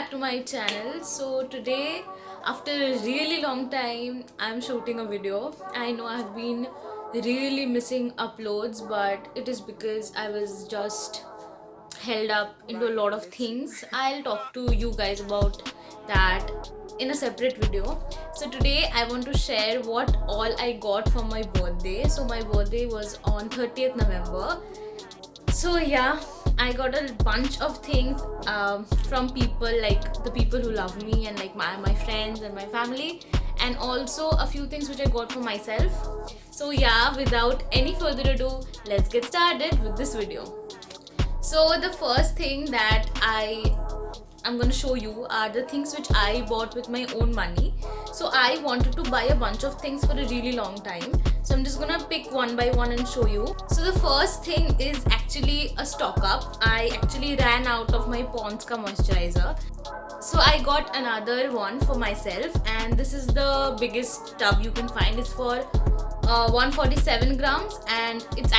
back to my channel. So today, after a really long time, I'm shooting a video. I know I've been really missing uploads, but it is because I was just held up into a lot of things. I'll talk to you guys about that in a separate video. So today I want to share what all I got for my birthday. So my birthday was on 30th November. So yeah, I got a bunch of things from people, like the people who love me and like my friends and my family, and also a few things which I got for myself. So yeah, without any further ado, let's get started with this video. So the first thing that I'm gonna show you are the things which I bought with my own money. So I wanted to buy a bunch of things for a really long time. So I'm just gonna pick one by one and show you. So the first thing is actually a stock up. I actually ran out of my Pond's ka moisturizer. So I got another one for myself, and this is the biggest tub you can find. It's for 147 grams, and it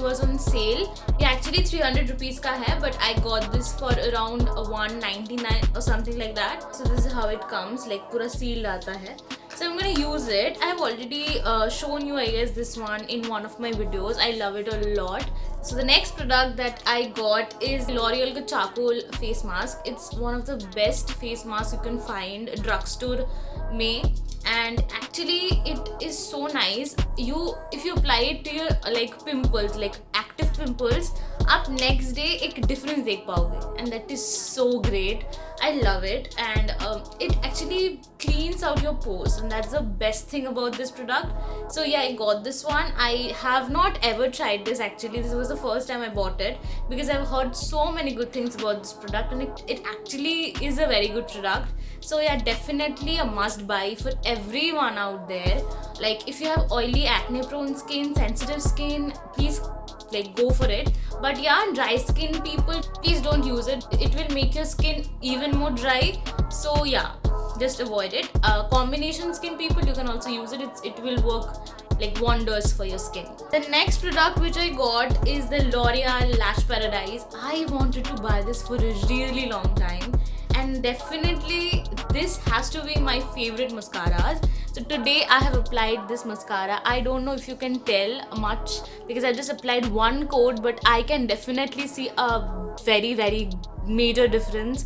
was on sale. Yeah, actually 300 rupees ka hai, but I got this for around 199 or something like that. So this is how it comes, like pura sealed aata hai. So I'm gonna use it. I have already shown you, I guess, this one in one of my videos. I love it a lot. So the next product that I got is L'Oreal ka charcoal face mask. It's one of the best face masks you can find drugstore mein, and actually it is so nice. If you apply it to your like pimples, like active pimples, आप next day एक difference देख पाओगे, and that is so great. I love it, and it actually cleans out your pores, and that's the best thing about this product. So yeah, I got this one. I have not ever tried this actually. This was the first time I bought it because I've heard so many good things about this product, and it actually is a very good product. So yeah, definitely a must buy for everyone out there. Like if you have oily, acne prone skin, sensitive skin, please like go for it. But yeah, dry skin people, please don't use it. It will make your skin even more dry. So yeah, just avoid it. Combination skin people, you can also use it. It will work like wonders for your skin. The next product which I got is the L'Oreal Lash Paradise. I wanted to buy this for a really long time, and definitely this has to be my favorite mascaras. So today I have applied this mascara. I don't know if you can tell much because I just applied one coat, but I can definitely see a very major difference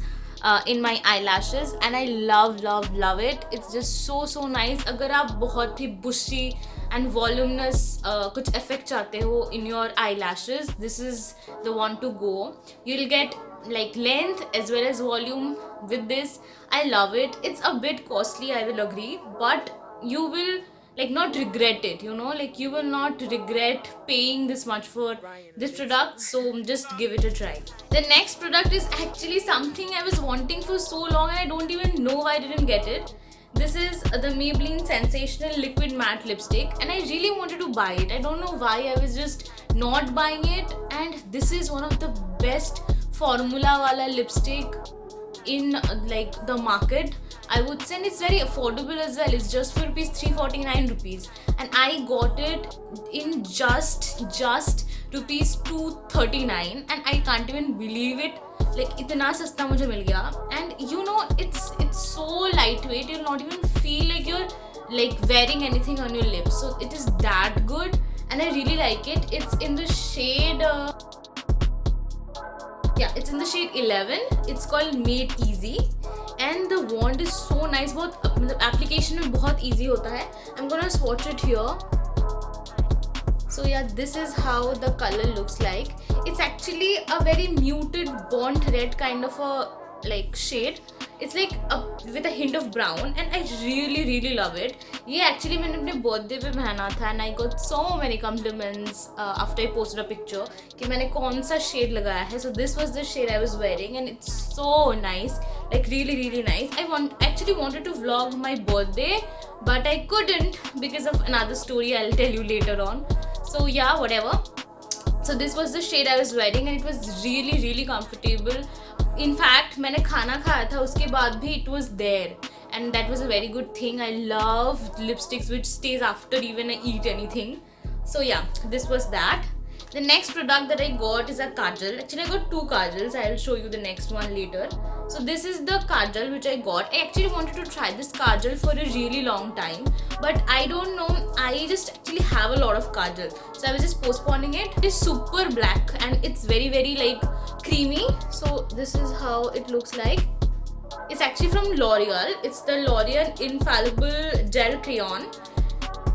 in my eyelashes, and I love it. It's just so nice. अगर आप बहुत ही bushy and voluminous कुछ effect चाहते हो in your eyelashes, this is the one to go. You'll get like length as well as volume with this. I love it. It's a bit costly, I will agree, but you will like not regret it, like you will not regret paying this much for this product. So just give it a try. The next product is actually something I was wanting for so long, and I don't even know why I didn't get it. This is the Maybelline Sensational Liquid Matte Lipstick, and I really wanted to buy it. I don't know why I was just not buying it, and this is one of the best formula wala lipstick in like the market, I would say, and it's very affordable as well. It's just for 349 rupees, and I got it in just rupees 239, and I can't even believe it. Like इतना सस्ता मुझे मिल गया, and it's so lightweight. You'll not even feel like you're like wearing anything on your lips. So it is that good, and I really like it. It's in the shade it's in the shade 11. It's called Made Easy, and the wand is so nice. बहुत application में बहुत easy होता है. I'm gonna swatch it here. So yeah, this is how the color looks like. It's actually a very muted burnt red kind of a like shade. It's like with a hint of brown, and I really love it. ये actually मैंने अपने birthday पे पहना था, and I got so many compliments after I posted a picture कि मैंने कौन सा shade लगाया है. So this was the shade I was wearing, and it's so nice, like really nice. I actually wanted to vlog my birthday, but I couldn't because of another story I'll tell you later on. So yeah, whatever. So this was the shade I was wearing, and it was really comfortable. In fact, मैंने खाना खाया था उसके बाद भी it was there, and that was a very good thing. I love lipsticks which stays after even I eat anything. So yeah, this was that. The next product that I got is a kajal. Actually, I got two kajals. I'll show you the next one later. So this is the kajal which I got. I actually wanted to try this kajal for a really long time, but I don't know. I just actually have a lot of kajal, so I was just postponing it. It is super black and it's very like creamy. So this is how it looks like. It's actually from L'Oreal. It's the L'Oreal Infallible Gel Crayon.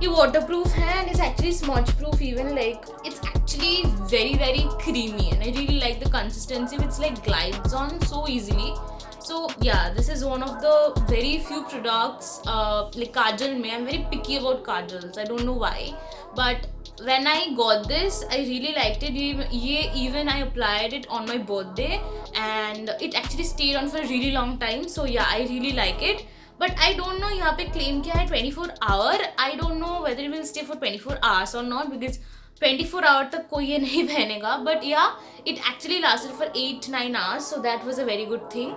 ये waterproof है and it's actually smudge proof even. Like it's actually very creamy and I really like the consistency. It's like glides on so easily. So yeah, this is one of the very few products like kajal mein. I'm very picky about kajals. I don't know why, but when I got this, I really liked it. ये even I applied it on my birthday and it actually stayed on for a really long time. So yeah, I really like it. But I don't know यहाँ पे claim क्या है 24 hour. I don't know whether it will stay for 24 hours or not because 24 hour तक कोई ये नहीं पहनेगा. But yeah, it actually lasted for 8-9 hours, so that was a very good thing.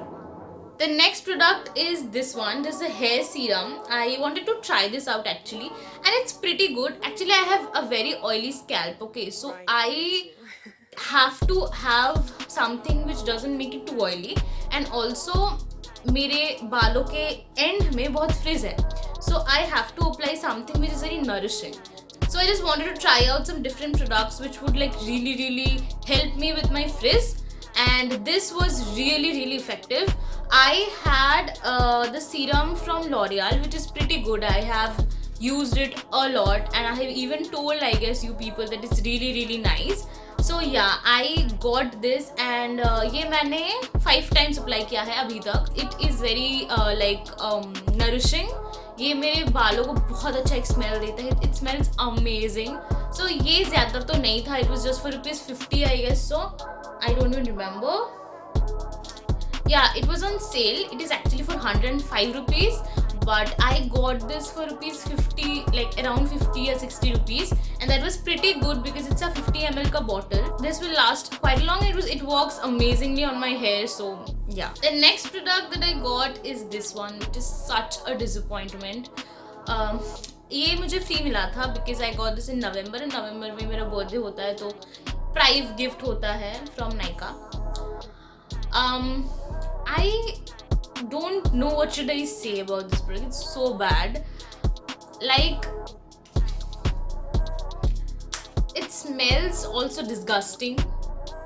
The next product is this one. This is a hair serum. I wanted to try this out actually, and it's pretty good. Actually, I have a very oily scalp. Okay, so I have to have something which doesn't make it too oily, and also मेरे बालों के and में बहुत fridge है, so I have to apply something which is very nourishing. So I just wanted to try out some different products which would like really help me with my frizz, and this was really effective. I had the serum from L'Oreal which is pretty good. I have used it a lot and I have even told, I guess, you people that it's really nice. So yeah, I got this and ये मैंने 5 times apply किया है अभी तक. It is very like nourishing. ये मेरे बालों को बहुत अच्छा एक smell देता है. It smells amazing. So ये ज़्यादा तो नहीं था. It was just for ₹50 I guess so. I don't even remember. Yeah, it was on sale. It is actually for ₹105. But I got this for ₹50, like around 50 or 60 rupees, and that was pretty good because it's a 50 ml ka bottle. This will last quite long. It works amazingly on my hair. So yeah. The next product that I got is this one, which is such a disappointment. ये मुझे free मिला था because I got this in November. In November में मेरा birthday होता है तो प्राइव gift होता है from Nykaa. I don't know what should I say about this product. It's so bad. Like it smells also disgusting.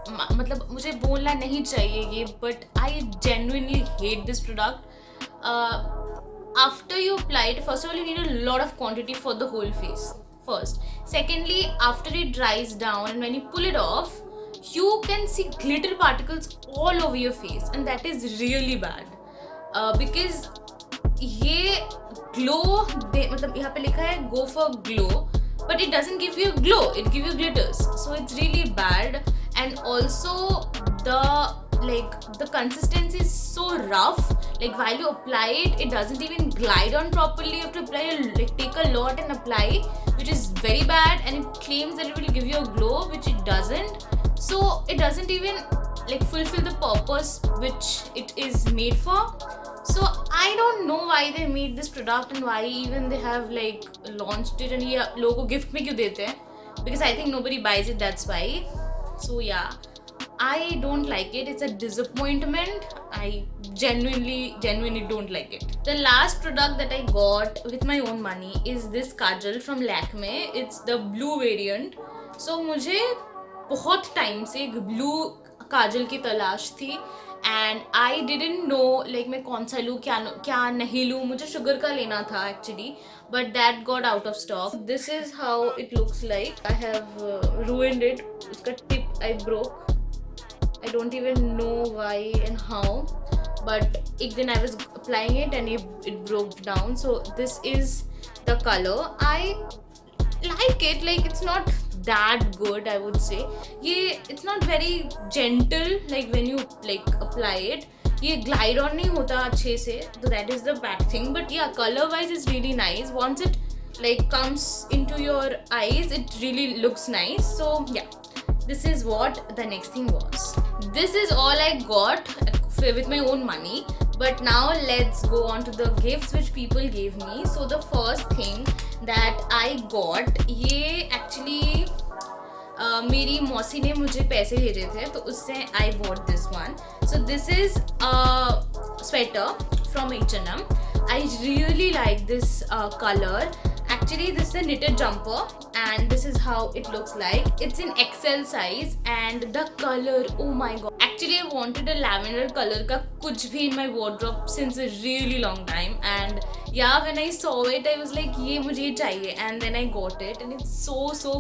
मतलब मुझे बोलना नहीं चाहिए ये, but I genuinely hate this product. After you apply it, first of all you need a lot of quantity for the whole face first. Secondly, after it dries down and when you pull it off, you can see glitter particles all over your face, and that is really bad. Because ये glow मतलब यहाँ पे लिखा है go for glow, but it doesn't give you a glow, it gives you glitters. So it's really bad. And also the consistency is so rough. Like while you apply it, it doesn't even glide on properly. You have to apply take a lot and apply, which is very bad. And it claims that it will give you a glow, which it doesn't. So it doesn't even like fulfill the purpose which it is made for. So I don't know why they made this product and why even they have like launched it. And ये लोगों को gift में क्यों देते हैं? Because I think nobody buys it, that's why. So yeah, I don't like it. It's a disappointment. I genuinely don't like it. The last product that I got with my own money is this kajal from Lakme. It's the blue variant. So मुझे बहुत time से एक blue काजल की तलाश थी and I didn't know like मैं कौन सा लूँ क्या नहीं लूँ. मुझे शुगर का लेना था actually, but that got out of stock. This is how it looks like. I have ruined it. उसका tip I broke. I don't even know why and how, but एक दिन I was applying it and it broke down. So this is the color. I like it. Like it's not that good, I would say. ये it's not very gentle like when you like apply it. ये glide on नहीं होता अच्छे से, so that is the bad thing. But yeah, color wise it's really nice. Once it like comes into your eyes, it really looks nice. So yeah, this is what the next thing was. This is all I got with my own money. But now let's go on to the gifts which people gave me. So the first thing that I got, ये actually मेरी मौसी ने मुझे पैसे भेजे थे तो उससे I bought this one. So this is sweater from H&M. I really like this color. Actually, this is a knitted jumper and this is how it looks like. It's in XL size and the color, oh my god. Actually, I wanted a lavender color का कुछ भी in my wardrobe since a really long time, and yeah, when I saw it, I was like ये मुझे चाहिए, and then I got it and it's so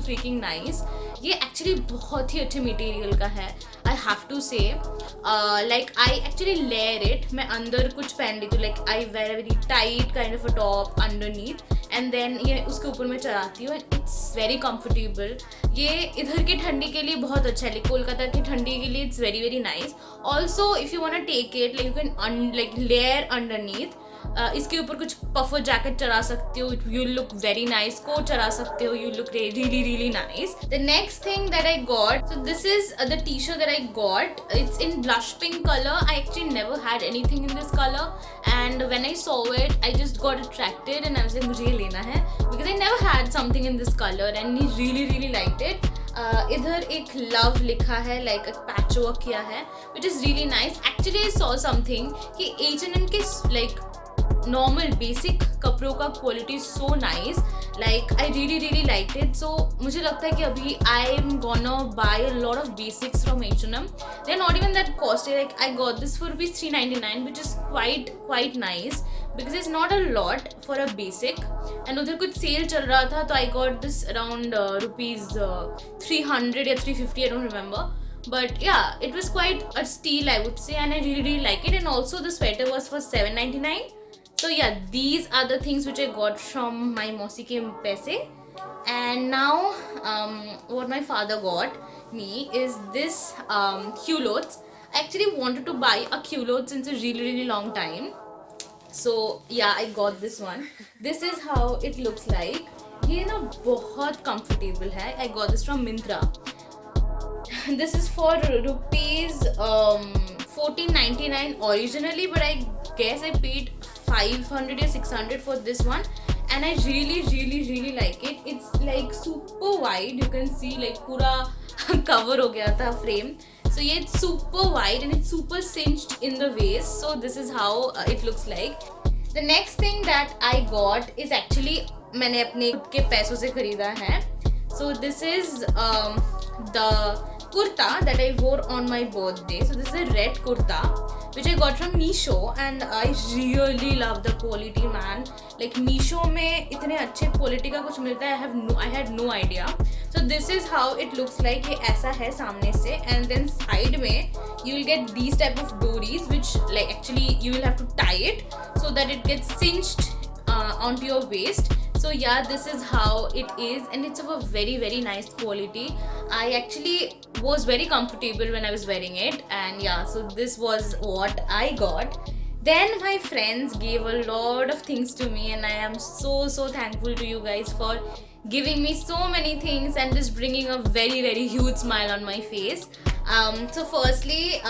freaking nice. ये actually बहुत ही अच्छे material का है. I have to say, like I actually layer it. मैं अंदर कुछ पहन लेती हूँ, like I wear a very tight kind of a top underneath and then ये उसके ऊपर मैं चढ़ाती हूँ and it's very comfortable. ये इधर की ठंडी के लिए बहुत अच्छा है, कोलकाता की ठंडी के लिए it's very nice. Also if you wanna take it, like you can like layer underneath. इसके ऊपर कुछ पफर जैकेट चढ़ा सकते हो, you look very nice. Coat चढ़ा सकते हो, you look really nice. The next thing that I got, so this is the T shirt that I got. It's in blush pink colour. I actually never had anything in this colour and when I saw it I just got attracted and I was like मुझे ये लेना है because I never had something in this colour and I really liked it. इधर एक love लिखा है, like patch work किया है which is really nice. Actually I saw something कि H&M के लाइक नॉर्मल बेसिक कपड़ों का quality so nice, like I really like it. So मुझे लगता है कि अभी I am gonna buy a lot of basics from H&M. They are not even that costly. Like I got this for rupees 399 which is quite nice because it's not a lot for a basic. and उधर कुछ cell चल रहा था तो I got this around rupees 300 या 350, I don't remember, but yeah, it was quite a steal I would say and I really like it. And also the sweater was for 799. so yeah, these are the things which I got from my mausi ke paise. And now what my father got me is this culottes. I actually wanted to buy a culotte since a really long time. So yeah, I got this one. This is how it looks like. ये ना बहुत comfortable है. I got this from Myntra. This is for rupees 1499 originally, but I guess I paid 500 or 600 for this one. And I really like it. It's like super wide. You can see like पूरा cover हो गया था frame. So yeah, it's super wide and it's super cinched in the waist. So this is how it looks like. The next thing that I got is actually मैंने अपने खुद के पैसों से खरीदा है. So this is the kurta that I wore on my birthday. So this is a red kurta which I got from Meesho and I really love the quality, man. Like Meesho में इतने अच्छे quality का कुछ मिलता है, I had no idea. So this is how it looks like. ये ऐसा है सामने से and then side में you will get these type of dories which like actually you will have to tie it so that it gets cinched onto your waist. So yeah, this is how it is and it's of a very nice quality. I actually was very comfortable when I was wearing it and yeah, so this was what I got. Then my friends gave a lot of things to me and I am so thankful to you guys for giving me so many things and just bringing a very huge smile on my face. So firstly,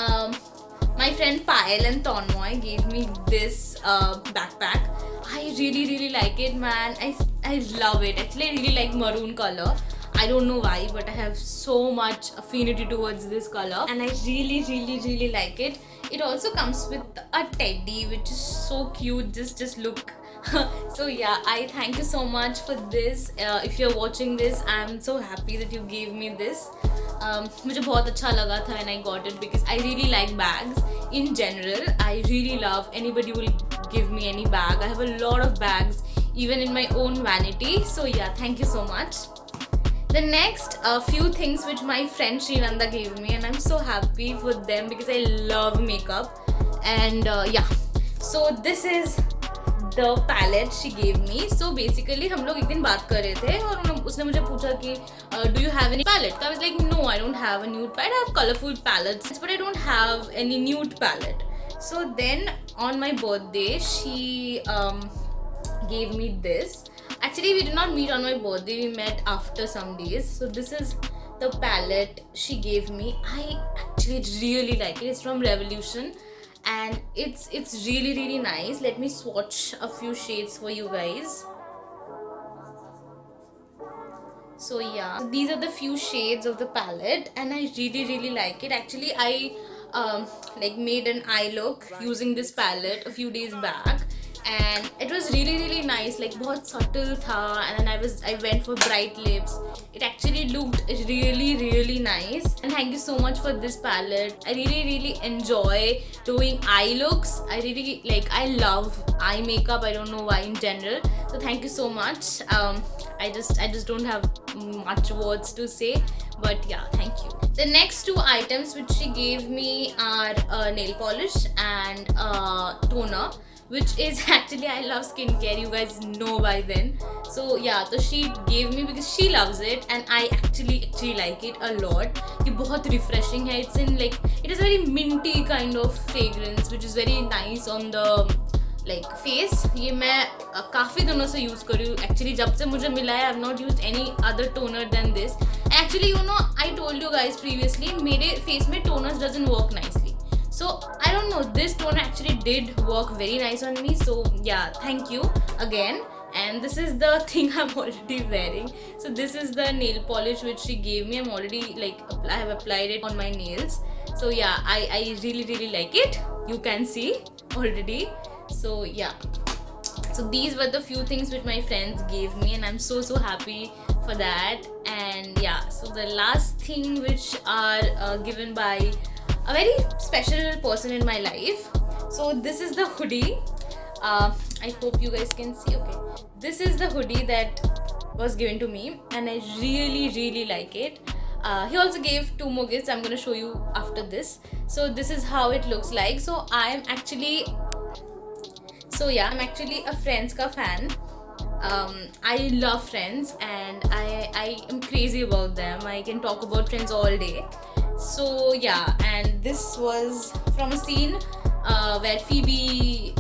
my friend Payal and Tonmoy gave me this backpack. I really like it, man. I love it. Actually, I really like maroon color. I don't know why, but I have so much affinity towards this color and I really like it. It also comes with a teddy which is so cute. Just look. So yeah, I thank you so much for this. If you're watching this, I'm so happy that you gave me this. मुझे बहुत अच्छा लगा था when I got it because I really like bags in general. I really love anybody will give me any bag. I have a lot of bags even in my own vanity. So yeah, thank you so much. The next few things which my friend Srinanda gave me and I'm so happy for them because I love makeup. And yeah, so this is the palette she gave me. So basically हम लोग एक दिन बात कर रहे थे और उसने मुझे पूछा कि do you have any palette? I was like no, I don't have a nude palette. I have colorful palettes but I don't have any nude palette. So then on my birthday she gave me this. Actually we did not meet on my birthday, we met after some days. So this is the palette she gave me. I actually really like it. It's from Revolution and it's really nice. Let me swatch a few shades for you guys. So yeah, so these are the few shades of the palette, and I really like it. Actually, I like made an eye look using this palette a few days back, and it was really nice. Like बहुत subtle था, and then I went for bright lips. It actually looked really nice. And thank you so much for this palette. I really enjoy doing eye looks. I really like. I love eye makeup. I don't know why in general. So thank you so much. I just don't have much words to say, but yeah, thank you. The next two items which she gave me are nail polish and toner, which is actually, I love skincare, you guys know by then. So yeah, so she gave me because she loves it, and I actually like it a lot. ये बहुत refreshing है. It's in like, it is very minty kind of fragrance, which is very nice on the like face. ये मैं काफ़ी दिनों से use कर रही हूँ. Actually जब से मुझे मिला है, I have not used any other toner than this. Actually, you know, I told you guys previously, मेरे face में toners doesn't work nicely. So I don't know, this toner actually did work very nice on me. So yeah, thank you again. And this is the thing I'm already wearing. So this is the nail polish which she gave me. I'm already like, I have applied it on my nails. So yeah, I really like it. You can see already. So yeah, so these were the few things which my friends gave me, and I'm so happy for that. And yeah, so the last thing which are given by a very special person in my life. So this is the hoodie. I hope you guys can see. Okay, this is the hoodie that was given to me, and I really like it. He also gave two more gifts. I'm gonna show you after this. So this is how it looks like. So I'm actually a Friends ka fan. I love Friends, and I am crazy about them. I can talk about Friends all day. So yeah, and this was from a scene where Phoebe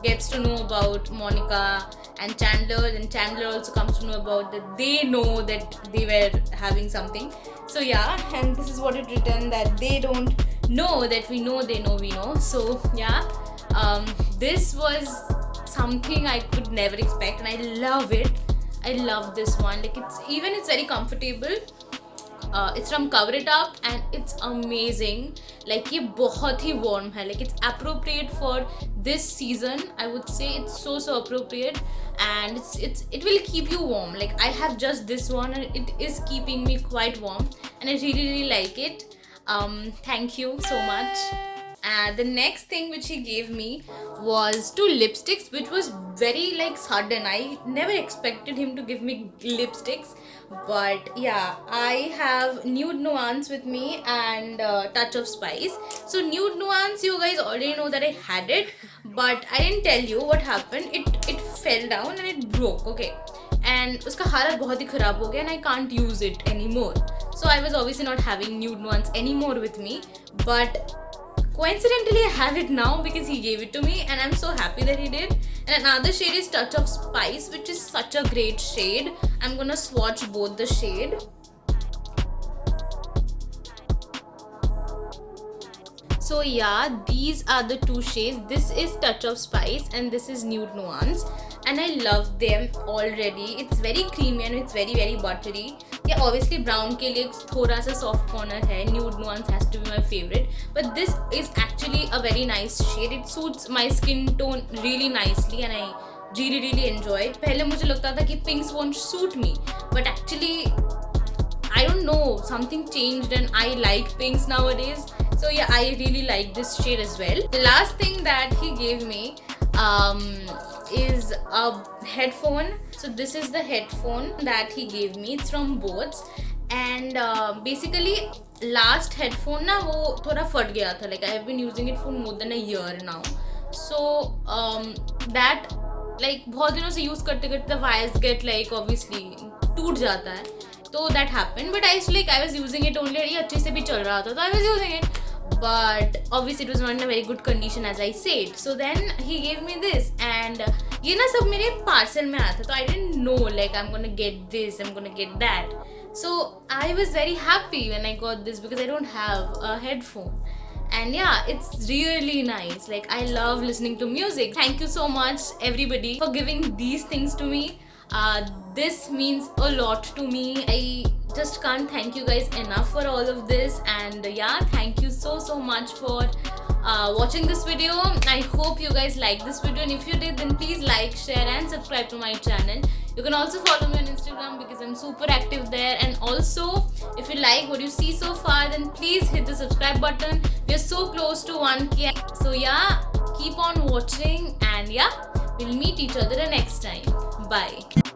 gets to know about Monica and Chandler, and Chandler also comes to know about that they know that they were having something. So yeah, and this is what it written, that they don't know that we know they know we know. So yeah, this was something I could never expect, and I love it. I love this one. Like it's very comfortable. It's from Cover It Up, and it's amazing. Like ये बहुत ही warm है. Like it's appropriate for this season. I would say it's so appropriate, and it will keep you warm. Like I have just this one, and it is keeping me quite warm, and I really like it. Thank you so much. The next thing which he gave me was two lipsticks, which was very like sudden. I never expected him to give me lipsticks, but yeah, I have Nude Nuance with me and Touch of Spice. So Nude Nuance, you guys already know that I had it, but I didn't tell you what happened. It fell down and it broke. Okay, and उसका हालत बहुत ही खराब हो गया, and I can't use it anymore. So I was obviously not having Nude Nuance anymore with me, but coincidentally I have it now because he gave it to me, and I'm so happy that he did. And another shade is Touch of Spice, which is such a great shade. I'm gonna swatch both the shade. So yeah, these are the two shades. This is Touch of Spice and this is Nude Nuance, and I love them already. It's very creamy and it's very buttery. Yeah, obviously brown के लिए थोड़ा सा soft corner है. Nude Nuance has to be my favorite, but this is actually a very nice shade. It suits my skin tone really nicely, and I really enjoy it. पहले मुझे लगता था कि pinks won't suit me, but actually I don't know, something changed and I like pinks nowadays. So yeah, I really like this shade as well. The last thing that he gave me is a headphone. So this is the headphone that he gave me. It's from Bose, and basically last headphone ना वो थोड़ा फट गया था. Like I have been using it for more than a year now. So that like बहुत दिनों से use करते करते wires get like obviously टूट जाता है. So that happened, but I was using it only. ये अच्छे से भी चल रहा था, तो I was using it, but obviously it was not in a very good condition as I said. So then he gave me this, and ये ना सब मेरे parcel में आया था, तो I didn't know like I'm gonna get this, I'm gonna get that. So I was very happy when I got this because I don't have a headphone. And yeah, it's really nice. Like I love listening to music. Thank you so much everybody for giving these things to me. This means a lot to me. I just can't thank you guys enough for all of this. And yeah, thank you so much for watching this video. I hope you guys like this video, and if you did, then please like, share and subscribe to my channel. You can also follow me on Instagram because I'm super active there. And also, if you like what you see so far, then please hit the subscribe button. We are so close to 1K. So yeah, keep on watching, and yeah, we'll meet each other the next time. Bye.